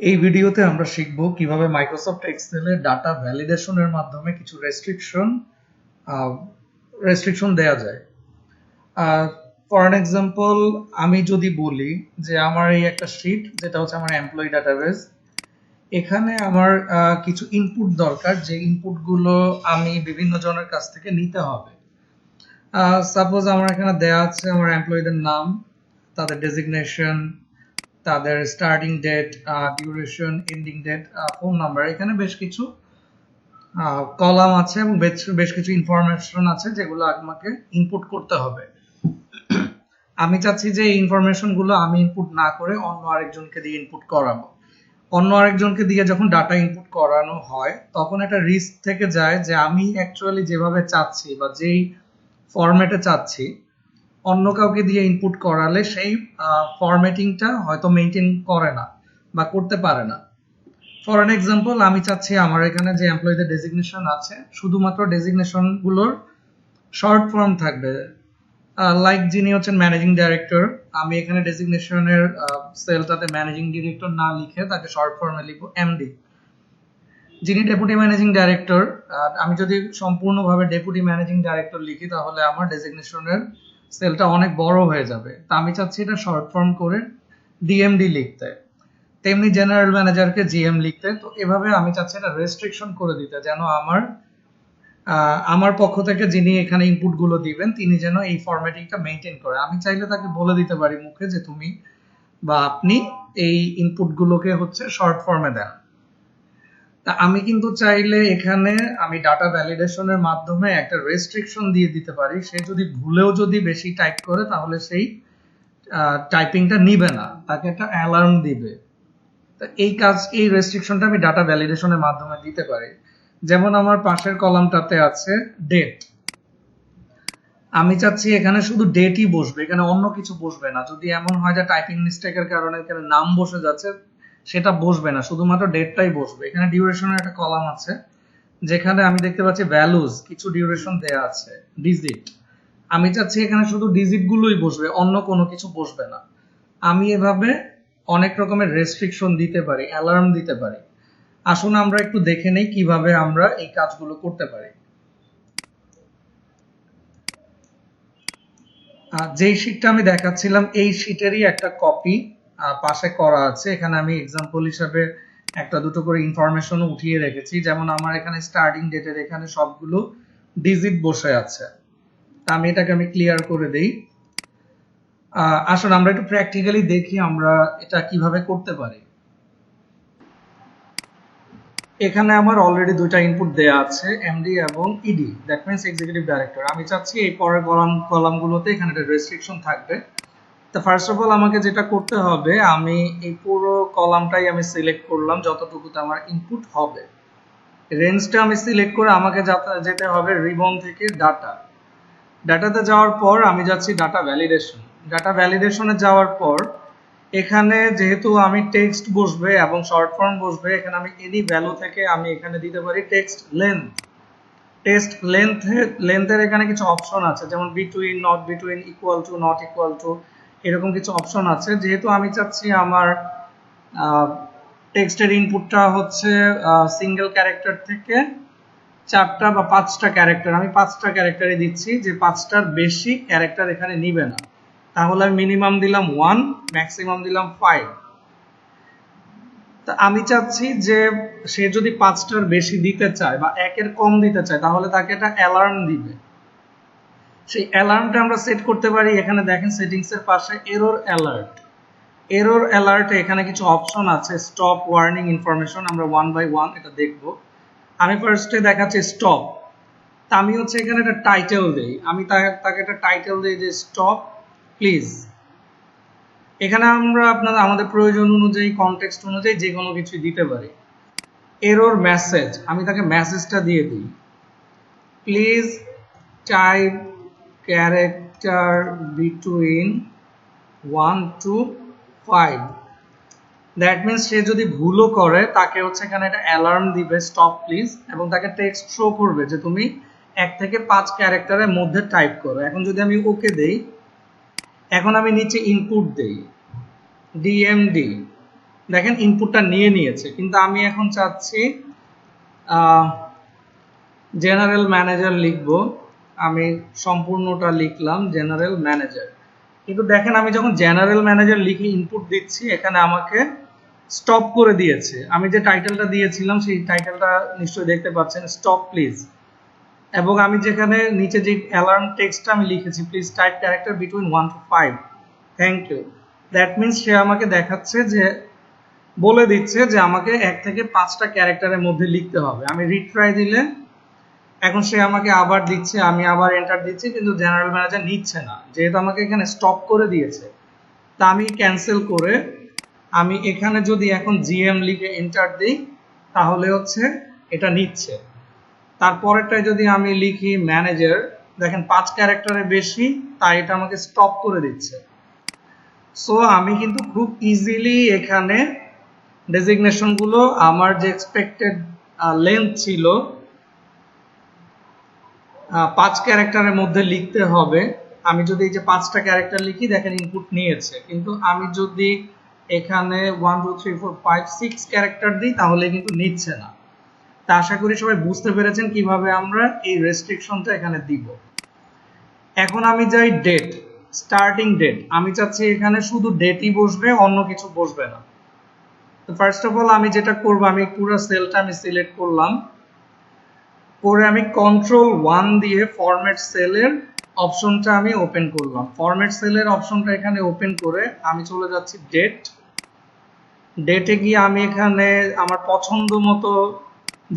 এই ভিডিওতে আমরা শিখব কিভাবে মাইক্রোসফট এক্সেলে ডাটা ভ্যালিডেশনের মাধ্যমে কিছু রেস্ট্রিকশন দেয়া যায়। ফর অ্যান এক্সাম্পল, আমি যদি বলি যে আমার এই একটা শিট যেটা হচ্ছে আমার এমপ্লয়ি ডাটাবেস, এখানে আমার কিছু ইনপুট দরকার, যে ইনপুটগুলো আমি বিভিন্ন জনের কাছ থেকে নিতে হবে। সাপোজ আমার এখানে দেয়া আছে আমার এমপ্লয়ীদের নাম, তাদের ডেজিগনেশন, তাদের starting date, duration, ending date, phone number. এখানে বেশ কিছু কলাম আছে এবং বেশ কিছু ইনফরমেশন আছে যেগুলো আমাকে ইনপুট করতে হবে। আমি চাচ্ছি যে এই ইনফরমেশন গুলো আমি ইনপুট না করে অন্য আরেকজনকে দিয়ে ইনপুট করাবো। অন্য আরেকজনকে দিয়ে যখন ডাটা ইনপুট করানো হয় তখন একটা রিস্ক থেকে যায় যে আমি অ্যাকচুয়ালি যেভাবে চাচ্ছি বা যেই ফরম্যাটে চাচ্ছি অন্য কাউকে দিয়ে ইনপুট করালে সেই ফরম্যাটিংটা হয়তো মেনটেন করে না বা করতে পারে না। ফর অ্যান এক্সাম্পল, আমি চাচ্ছি আমার এখানে যে এমপ্লয়ীদের ডেজিগনেশন আছে শুধুমাত্র ডেজিগনেশন গুলোর শর্ট ফর্ম থাকবে। লাইক যিনি হচ্ছেন ম্যানেজিং ডাইরেক্টর, আমি এখানে ডেজিগনেশনের সেলটাতে ম্যানেজিং ডিরেক্টর না লিখে তাকে শর্ট ফর্মে লিখবো এমডি। যিনি ডেপুটি ম্যানেজিং ডাইরেক্টর, আমি যদি সম্পূর্ণভাবে ডেপুটি ম্যানেজিং ডাইরেক্টর লিখি তাহলে আমার ডেজিগনেশনের সেলটা অনেক বড় হয়ে যাবে। তা আমি চাচ্ছি এটা শর্ট ফর্ম করে ডিএমডি লিখতে, তেমনি জেনারেল ম্যানেজারকে জিএম লিখতে। তো এভাবে আমি চাচ্ছি এটা রেস্ট্রিকশন করে দিতে, যেন আমার পক্ষ থেকে যিনি এখানে ইনপুট গুলো দিবেন তিনি যেন এই ফরম্যাটিংটা মেনটেন করে। আমি চাইলে তাকে বলে দিতে পারি মুখে যে তুমি বা আপনি এই ইনপুট গুলোকে হচ্ছে শর্ট ফর্মে দেন। তা আমি কিন্তু চাইলে এখানে আমি ডাটা ভ্যালিডেশনের মাধ্যমে একটা রেস্ট্রিকশন দিয়ে দিতে পারি, সে যদি ভুলেও যদি বেশি টাইপ করে তাহলে সেই টাইপিংটা নিবে না, তাকে একটা অ্যালার্ম দিবে। এই রেস্ট্রিকশনটা আমি ডাটা ভ্যালিডেশনের মাধ্যমে দিতে পারি। যেমন আমার পাশের কলামটাতে আছে ডেট, আমি চাচ্ছি এখানে শুধু ডেটই বসবে, এখানে অন্য কিছু বসবে না। যদি এমন হয় যে টাইপিং মিস্টেকের কারণে এখানে নাম বসে যাচ্ছে, সেটা বসবে না, শুধুমাত্র ডেটটাই বসবে। এখানে ডিউরেশনের একটা কলাম আছে যেখানে আমি দেখতে পাচ্ছি ভ্যালুজ, কিছু ডিউরেশন দেয়া আছে, ডিজিট। আমি চাচ্ছি এখানে শুধু ডিজিট গুলোই বসবে, অন্য কোনো কিছু বসবে না। আমি এভাবে অনেক রকমের রেস্ট্রিকশন দিতে পারি, অ্যালার্ম দিতে পারি। আসুন আমরা একটু দেখে নেই কিভাবে আমরা এই কাজগুলো করতে পারি। যেই শীটটা আমি দেখাচ্ছিলাম এই শীটেরই একটা কপি পাশে করা আছে। এখানে আমি এক্সাম্পল হিসাবে একটা দুটো করে ইনফরমেশন উঠিয়ে রেখেছি। যেমন আমার এখানে স্টার্টিং ডেটের এখানে সবগুলো ডিজিট বসে আছে। আমি এটাকে ক্লিয়ার করে দেই। আসুন আমরা একটু প্র্যাকটিক্যালি দেখি আমরা এটা কিভাবে করতে পারি। এখানে আমার অলরেডি দুইটা ইনপুট দেয়া আছে, এমডি এবং ED, that means executive director. আমি চাচ্ছি এই পরের কলামগুলোতে এখানে একটা রেস্ট্রিকশন থাকবে। তো ফার্স্ট অফ অল আমাকে যেটা করতে হবে, আমি এই পুরো কলামটাই আমি সিলেক্ট করলাম যতটুকুতে আমার ইনপুট হবে। রেঞ্জটা আমি সিলেক্ট করে আমাকে যেতে হবে রিবন থেকে ডাটাতে যাওয়ার পর আমি যাচ্ছি ডাটা ভ্যালিডেশনে যাওয়ার পর এখানে যেহেতু আমি টেক্সট বসবে এবং শর্ট ফর্ম বসবে, এখানে আমি এনি ভ্যালু থেকে আমি এখানে দিতে পারি টেক্সট লেন্থের এখানে কিছু অপশন আছে, যেমন between, not between, equal to, not equal to, এরকম কিছু অপশন আছে। যেহেতু আমি চাচ্ছি আমার টেক্সটের ইনপুটটা হচ্ছে সিঙ্গেল ক্যারেক্টার থেকে 4টা বা 5টা ক্যারেক্টার, আমি 5টা ক্যারেক্টারই দিচ্ছি, যে 5টার বেশি ক্যারেক্টার এখানে নিবে না। তাহলে আমি মিনিমাম দিলাম 1, ম্যাক্সিমাম দিলাম 5। তা আমি চাচ্ছি যে সে যদি 5টার বেশি দিতে চায় বা 1-এর কম দিতে চায় তাহলে তাকে একটা অ্যালার্ম দিবে। সেই অ্যালার্মটা আমরা সেট করতে পারি। এখানে দেখেন সেটিংস এর পাশে এরর অ্যালার্টে এখানে কিছু অপশন আছে, স্টপ, ওয়ার্নিং, ইনফরমেশন। আমরা ওয়ান বাই ওয়ান এটা দেখব। আমি ফার্স্টে দেখাচ্ছি স্টপ। তা আমি হচ্ছে এখানে একটা টাইটেল দেই, আমি তাকে একটা টাইটেল দিই যে স্টপ প্লিজ। এখানে আমরা আমাদের প্রয়োজন অনুযায়ী, কনটেক্সট অনুযায়ী যে কোনো কিছু দিতে পারি। এরর মেসেজ, আমি তাকে মেসেজটা দিয়ে দিই, please type character between 1 to 5। That means সে যদি ভুলও করে তাকে হচ্ছে এখানে একটা অ্যালার্ম দিবে স্টপ প্লিজ, এবং তাকে টেক্সট শো করবে যে তুমি 1 থেকে 5 ক্যারেক্টারের মধ্যে টাইপ করো। এখন যদি আমি ওকে দেই, এখন আমি নিচে ইনপুট দেই ডিএমডি, দেখেন ইনপুটটা নিয়ে নিয়েছে, কিন্তু আমি এখন চাচ্ছি জেনারেল ম্যানেজার লিখব। আমি সম্পূর্ণটা লিখলাম জেনারেল ম্যানেজার, কিন্তু দেখেন আমি যখন জেনারেল ম্যানেজার লিখে ইনপুট দিচ্ছি এখানে আমাকে স্টপ করে দিয়েছে। আমি যে টাইটেলটা দিয়েছিলাম সেই টাইটেলটা নিশ্চয়ই দেখতে পাচ্ছেন, স্টপ প্লিজ। এবং আমি যেখানে নিচে যে অ্যালার্ম টেক্সটটা আমি লিখেছি, please type character between 1 to 5, thank you. That means সে আমাকে দেখাচ্ছে যে, বলে দিচ্ছে যে আমাকে 1 থেকে 5টা ক্যারেক্টারের মধ্যে লিখতে হবে। আমি রিট্রাই দিলে এখন সে আমাকে আবার দিচ্ছে, আমি আবার এন্টার দিচ্ছি, কিন্তু জেনারেল ম্যানেজার নিচ্ছে না, যেহেতু আমাকে এখানে স্টপ করে দিয়েছে। তা আমি ক্যান্সেল করে আমি এখানে যদি এখন জিএম লিখে এন্টার দিই তাহলে হচ্ছে এটা নিচ্ছে। তারপরেরটায় যদি আমি লিখি ম্যানেজার, দেখেন 5 ক্যারেক্টারের বেশি, তাই এটা আমাকে স্টপ করে দিচ্ছে। সো আমি কিন্তু খুব ইজিলি এখানে ডেজিগনেশন গুলো আমার যে এক্সপেক্টেড লেন্থ ছিল 5 ক্যারেক্টারের মধ্যে লিখতে হবে। আমি যদি এই যে 5টা ক্যারেক্টার লিখি, দেখেন ইনপুট নিয়েছে, কিন্তু আমি যদি এখানে 1 2 3 4 5 6 ক্যারেক্টার দিই তাহলে কিন্তু নিচ্ছে না। তা আশা করি সবাই বুঝতে পেরেছেন কিভাবে আমরা এই রেস্ট্রিকশনটা এখানে দিব। এখন আমি যাই ডেট, স্টার্টিং ডেট। আমি চাচ্ছি এখানে শুধু ডেটই বসবে, অন্য কিছু বসবে না। তো ফার্স্ট অফ অল আমি যেটা করব, আমি পুরো সেলটা আমি সিলেক্ট করলাম, করে আমি Ctrl+1 দিয়ে ফরম্যাট সেলের অপশনটা আমি ওপেন করলাম। ফরম্যাট সেলের অপশনটা এখানে ওপেন করে আমি চলে যাচ্ছি ডেট। ডেটে গিয়ে আমি এখানে আমার পছন্দ মতো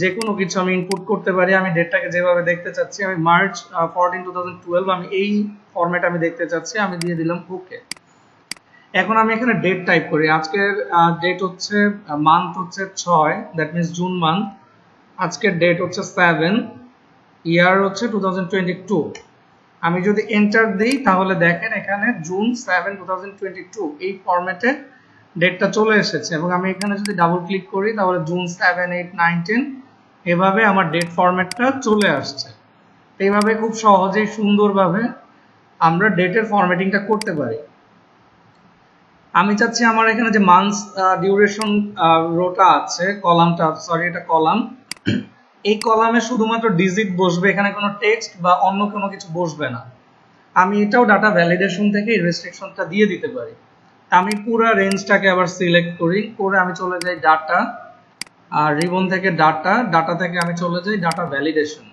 যে কোনো কিছু আমি ইনপুট করতে পারি। আমি ডেটটাকে যেভাবে দেখতে চাচ্ছি, আমি মার্চ 14 2012 আমি এই ফরম্যাট আমি দেখতে চাচ্ছি, আমি দিয়ে দিলাম ওকে। এখন আমি এখানে ডেট টাইপ করি। আজকের ডেট হচ্ছে, মান্থ হচ্ছে 6, দ্যাট মিনস জুন মান্থ। আজকের ডেট হচ্ছে 7, ইয়ার হচ্ছে 2022। আমি যদি এন্টার দিই তাহলে দেখেন এখানে জুন 7 2022 এই ফরম্যাটে ডেটটা চলে এসেছে। এবং আমি এখানে যদি ডাবল ক্লিক করি তাহলে জুন 7 8 9 10 এভাবে আমার ডেট ফরম্যাটটা চলে আসছে। এইভাবে খুব সহজেই সুন্দরভাবে আমরা ডেটের ফরম্যাটিংটা করতে পারি। আমি চাচ্ছি আমার এখানে যে মান্থস ডিউরেশন রোটা আছে, কলামটা, সরি এটা কলাম, এই কলামে শুধুমাত্র ডিজিট বসবে, এখানে কোনো টেক্সট বা অন্য কোনো কিছু বসবে না। আমি এটাও ডাটা ভ্যালিডেশন থেকে এই রেস্ট্রিকশনটা দিয়ে দিতে পারি। আমি পুরো রেঞ্জটাকে আবার সিলেক্ট করি, করে আমি চলে যাই ডাটা, আর রিবন থেকে ডাটা, ডাটা থেকে আমি চলে যাই ডাটা ভ্যালিডেশন।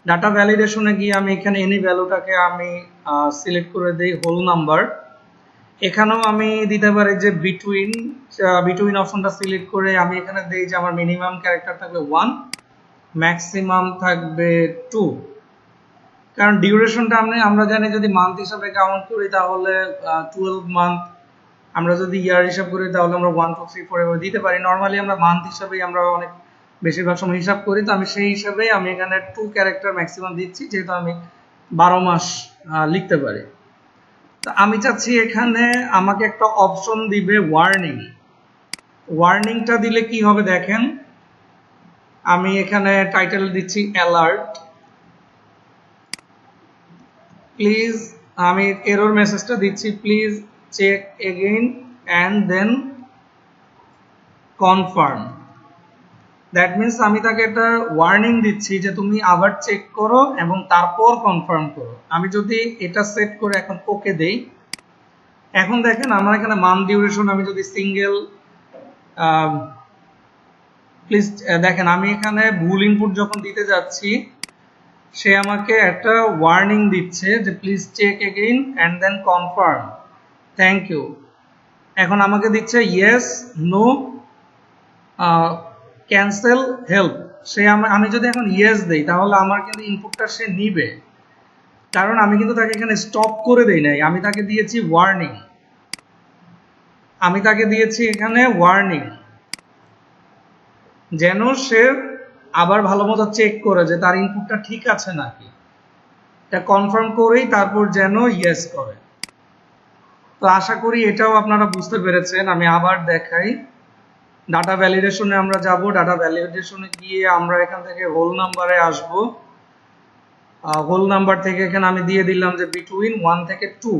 ডাটা ভ্যালিডেশনে গিয়ে আমি এখানে এনি ভ্যালুটাকে আমি সিলেক্ট করে দিই হোল নাম্বার। এখানেও আমি দিতে পারি যে বিটুইন অপশনটা সিলেক্ট করে আমি এখানে দিই যে আমার মিনিমাম ক্যারেক্টার থাকবে 1, ম্যাক্সিমাম থাকবে 2। কারণ ডিউরেশনটা আমরা জানি যদি মান্থ হিসাবে কাউন্ট করি তাহলে 12 মান্থ, আমরা যদি ইয়ার হিসাব করি তাহলে আমরা 1 2 3 4 এভাবে দিতে পারি। নর্মালি আমরা মান্থ হিসাবেই আমরা অনেক বেশিরভাগ সময় হিসাব করি। তো আমি সেই হিসাবে আমি এখানে 2 ক্যারেক্টার ম্যাক্সিমাম দিচ্ছি, যেহেতু আমি 12 মাস লিখতে পারি। তো আমি চাচ্ছি এখানে আমাকে একটা অপশন দিবে ওয়ার্নিং। ওয়ার্নিংটা দিলে কি হবে দেখেন, আমি এখানে টাইটেল দিচ্ছি অ্যালার্ট, প্লিজ, আমি এরর মেসেজটা দিচ্ছি, please check again and then confirm. That means আমি তাকে একটা ওয়ার্নিং দিচ্ছি যে তুমি আবার চেক করো এবং তারপর কনফার্ম করো। আমি যদি এটা সেট করে এখন ওকে দেই, এখন দেখেন আমার এখানে মান্থ ডিউরেশন আমি যদি সিঙ্গেল, প্লিজ দেখেন আমি এখানে ভুল ইনপুট যখন দিতে যাচ্ছি সে আমাকে একটা ওয়ার্নিং দিচ্ছে যে please check again and then confirm, thank you. এখন আমাকে দিচ্ছে ইয়েস, নো, ক্যান্সেল, হেল্প। সে আমি যদি এখন ইয়েস দেই তাহলে আমার কিন্তু ইনপুটটা সে নিবে, কারণ আমি কিন্তু তাকে এখানে স্টপ করে দেই নাই, আমি তাকে দিয়েছি ওয়ার্নিং। আমি তাকে দিয়েছি এখানে ওয়ার্নিং যেন সে আবার ভালো মতো চেক করে যে তার ইনপুটটা ঠিক আছে নাকি, এটা কনফার্ম করেই তারপর যেন ইয়েস করে। তো আশা করি এটাও আপনারা বুঝতে পেরেছেন। আমি আবার দেখাই, ডাটা ভ্যালিডেশনে আমরা যাব, ডাটা ভ্যালিডেশনে গিয়ে আমরা এখান থেকে হোল নাম্বারে আসব। হোল নাম্বার থেকে এখানে আমি দিয়ে দিলাম যে বিটুইন 1 থেকে 2।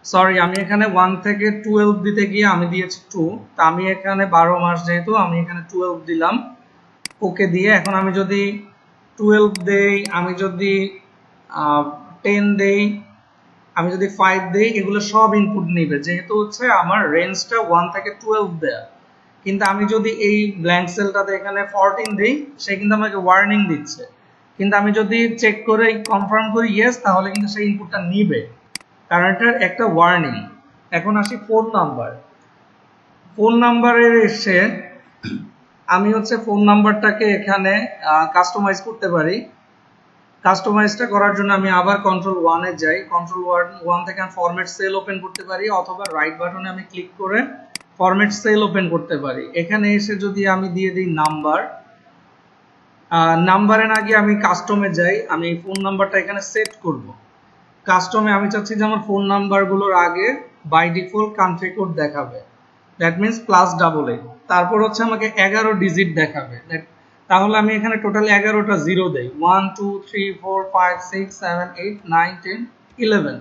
সরি, আমি এখানে 1 থেকে 12 দিতে গিয়ে আমি দিয়েছি 2, তা আমি এখানে 12 মাস যেহেতু আমি এখানে 12 দিলাম ওকে দিয়ে। এখন আমি যদি 12 দেই, আমি যদি 10 দেই, আমি যদি 5 দেই, এগুলো সব ইনপুট নিবে যেহেতু হচ্ছে আমার রেঞ্জটা 1 থেকে 12 দেয়া। কিন্তু আমি যদি এই ব্ল্যাঙ্ক সেলটাতে এখানে 14 দেই, সে কিন্তু আমাকে ওয়ার্নিং দিচ্ছে। কিন্তু আমি যদি চেক করে কনফার্ম করি ইয়েস, তাহলে কিন্তু সেই ইনপুটটা নিবে, কারণ এটার একটা ওয়ার্নিং। এখন আসি ফোন নাম্বার। ফোন নাম্বারের এসে আমি হচ্ছে ফোন নাম্বারটাকে এখানে কাস্টমাইজ করতে পারি। কাস্টমাইজটা করার জন্য আমি আবার কন্ট্রোল 1 এ যাই। কন্ট্রোল 1 থেকে আমি ফরম্যাট সেল ওপেন করতে পারি, অথবা রাইট বাটনে আমি ক্লিক করে ফরম্যাট সেল ওপেন করতে পারি। এখানে এসে যদি আমি দিয়ে দিই নাম্বার, নাম্বারে না গিয়ে আমি কাস্টমে যাই, আমি ফোন নাম্বারটা এখানে সেট করব। কাস্টমে আমি চাচ্ছি যে আমার ফোন নাম্বারগুলোর আগে বাই ডিফল্ট কান্ট্রি কোড দেখাবে, দ্যাট মিনস +88। তারপর হচ্ছে আমাকে 11 ডিজিট দেখাবে। তাহলে আমি এখানে টোটাল 11টা জিরো দেই, 1 2 3 4 5 6 7 8 9 10 11।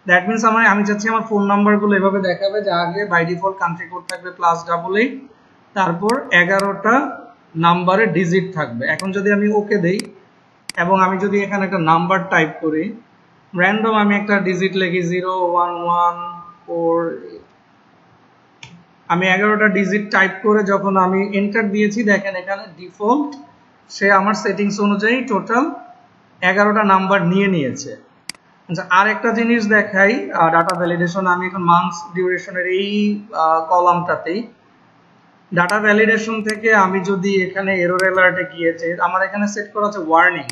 দ্যাট মিনস আমি চাচ্ছি আমার ফোন নাম্বারগুলো এভাবে দেখাবে যে আগে বাই ডিফল্ট কান্ট্রি কোড থাকবে +88, তারপর 11টা নাম্বারে ডিজিট থাকবে। এখন যদি আমি ওকে দেই এবং আমি যদি এখানে একটা নাম্বার টাইপ করি, র্যান্ডম আমি একটা ডিজিট লিখি 0 1 1 4, আমি 11টা ডিজিট টাইপ করে যখন আমি এন্টার দিয়েছি, দেখেন এখানে ডিফল্ট সে আমার সেটিংস অনুযায়ী টোটাল 11টা নাম্বার নিয়ে নিয়েছে। আচ্ছা, আর একটা জিনিস দেখাই ডাটা ভ্যালিডেশন। আমি এখন মান্থস ডিউরেশনের এই কলামটাতেই ডাটা ভ্যালিডেশন থেকে আমি যদি এখানে এরর অ্যালার্টে গিয়েছে, আমার এখানে সেট করা আছে ওয়ার্নিং,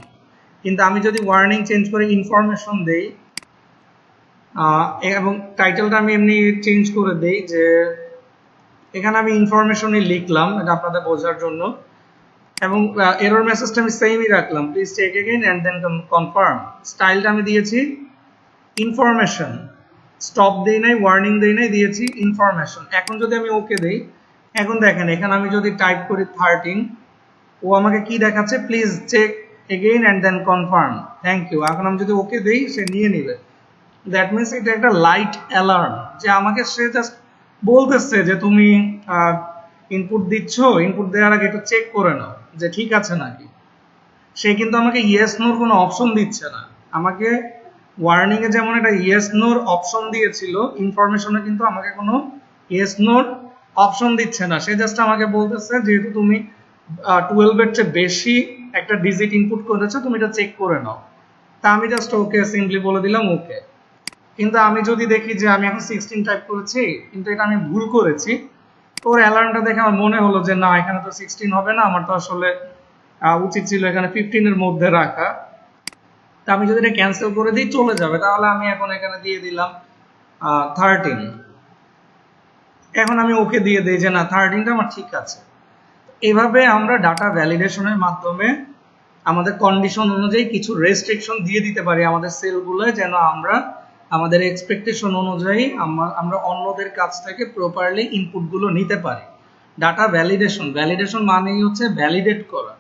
কিন্তু আমি যদি ওয়ার্নিং চেঞ্জ করে ইনফরমেশন দেই এবং টাইটেলটা আমি এমনি চেঞ্জ করে দেই, যে এখানে আমি ইনফরমেশনই লিখলাম, এটা আপনাদের বোঝার জন্য, এবং এরর মেসেজটা আমি সেমই রাখলাম, please check again and then confirm. স্টাইলটা আমি দিয়েছি ইনফরমেশন, স্টপ দেই নাই, ওয়ার্নিং দেই নাই, দিয়েছি ইনফরমেশন। এখন যদি আমি ওকে দেই, এখন দেখেন এখানে আমি যদি টাইপ করি 13, ও আমাকে কি দেখাচ্ছে, please check again and then confirm, thank you. এখন আমি যদি ওকে দেই, সে নিয়ে নিবে। দ্যাট মিনস এটা একটা লাইট অ্যালার্ম, যে আমাকে সে জাস্ট বলতেছে যে তুমি ইনপুট দিচ্ছ, ইনপুট দেওয়ার আগে একটু চেক করে নাও যে ঠিক আছে নাকি। সে কিন্তু আমাকে ইয়েস নোর কোনো অপশন দিচ্ছে না। আমাকে ওয়ার্নিং এ যেমন একটা ইয়েস নোর অপশন দিয়েছিল, ইনফরমেশনে কিন্তু আমাকে কোনো ইয়েস নোর অপশন দিচ্ছে না। সে জাস্ট আমাকে বলতেছে যেহেতু তুমি 12 এর চেয়ে বেশি একটা ডিজিট ইনপুট করেছো, তুমি এটা চেক করে নাও। তা আমি জাস্ট ওকে সিম্পলি বলে দিলাম ওকে। কিন্তু আমি যদি দেখি যে আমি এখন 16 টাইপ করেছি, কিন্তু এটা আমি ভুল করেছি, তো ওর অ্যালার্মটা দেখে আমার মনে হলো যে না, এখানে তো 16 হবে না, আমার তো আসলে উচিত ছিল এখানে 15 এর মধ্যে রাখা। তা আমি যদি এটা ক্যান্সেল করে দিই, চলে যাবে। তাহলে আমি এখন এখানে দিয়ে দিলাম 13। এখন আমি ওকে দিয়ে দিই যে না, 13টা আমার ঠিক আছে। এভাবে আমরা ডাটা ভ্যালিডেশনের মাধ্যমে আমাদের কন্ডিশন অনুযায়ী কিছু রেস্ট্রিকশন দিয়ে দিতে পারি আমাদের সেলগুলোয়, যেন আমরা আমাদের এক্সপেকটেশন অনুযায়ী আমরা অন্যদের কাছ থেকে প্রপারলি ইনপুটগুলো নিতে পারি। ডাটা ভ্যালিডেশন, ভ্যালিডেশন মানেই হচ্ছে ভ্যালিডেট করা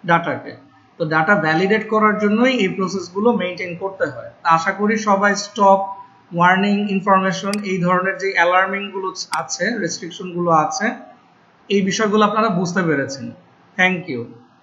ডাটাকে। তো ডাটা ভ্যালিডেট করার জন্যই এই প্রসেসগুলো মেনটেন করতে হয়। আশা করি সবাই স্টপ, ওয়ার্নিং, ইনফরমেশন, এই ধরনের যে অ্যালার্মিং গুলো আছে, রেস্ট্রিকশন গুলো আছে, এই বিষয়গুলো আপনারা বুঝতে পেরেছেন। Thank you.